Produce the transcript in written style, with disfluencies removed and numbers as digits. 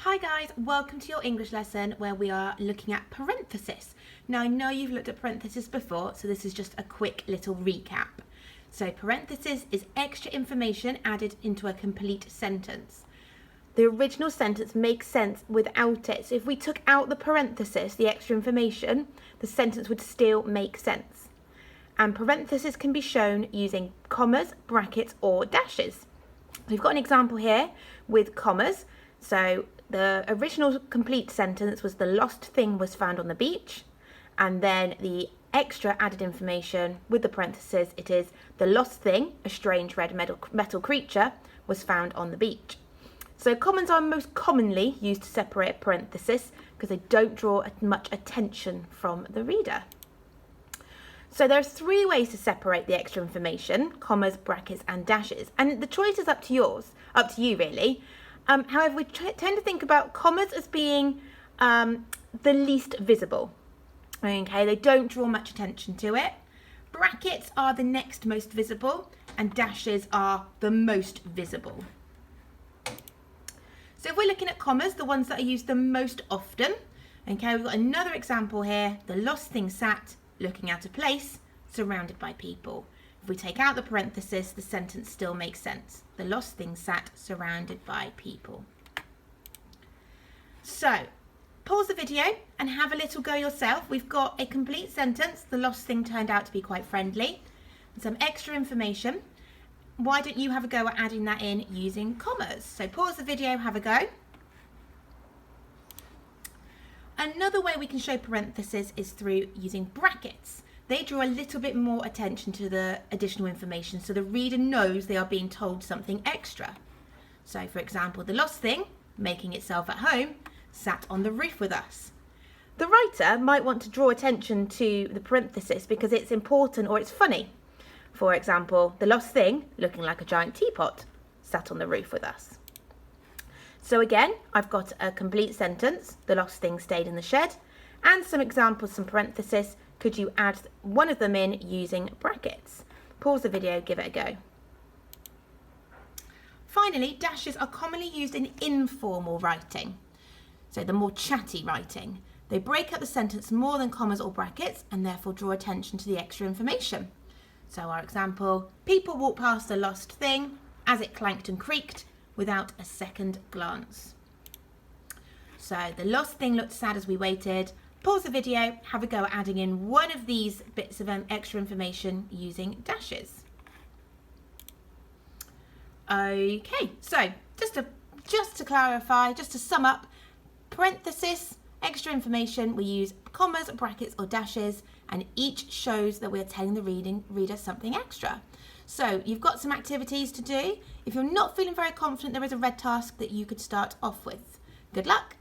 Hi guys, welcome to your English lesson where we are looking at parenthesis. Now I know you've looked at parenthesis before, so this is just a quick little recap. So parenthesis is extra information added into a complete sentence. The original sentence makes sense without it. So if we took out the parenthesis, the extra information, the sentence would still make sense. And parenthesis can be shown using commas, brackets or dashes. We've got an example here with commas. So the original complete sentence was the lost thing was found on the beach, and then the extra added information with the parenthesis, it is the lost thing, a strange red metal creature, was found on the beach. So commas are most commonly used to separate a parenthesis because they don't draw much attention from the reader. So there are three ways to separate the extra information: commas, brackets and dashes, and the choice is up to you really. However, we tend to think about commas as being the least visible. Okay, they don't draw much attention to it. Brackets are the next most visible, and dashes are the most visible. So if we're looking at commas, the ones that are used the most often, okay, we've got another example here. The lost thing sat looking at a place surrounded by people. If we take out the parenthesis, the sentence still makes sense. The lost thing sat surrounded by people. So, pause the video and have a little go yourself. We've got a complete sentence. The lost thing turned out to be quite friendly. And some extra information. Why don't you have a go at adding that in using commas? So pause the video, have a go. Another way we can show parenthesis is through using brackets. They draw a little bit more attention to the additional information, so the reader knows they are being told something extra. So for example, the lost thing, making itself at home, sat on the roof with us. The writer might want to draw attention to the parenthesis because it's important or it's funny. For example, the lost thing, looking like a giant teapot, sat on the roof with us. So again, I've got a complete sentence, the lost thing stayed in the shed, and some examples, some parenthesis. Could you add one of them in using brackets? Pause the video, give it a go. Finally, dashes are commonly used in informal writing, so the more chatty writing. They break up the sentence more than commas or brackets and therefore draw attention to the extra information. So our example, people walked past the lost thing as it clanked and creaked without a second glance. So the lost thing looked sad as we waited. Pause the video, have a go at adding in one of these bits of extra information using dashes. Okay, so just to clarify, just to sum up, parenthesis, extra information, we use commas, brackets or dashes, and each shows that we're telling the reader something extra. So you've got some activities to do. If you're not feeling very confident, there is a red task that you could start off with. Good luck.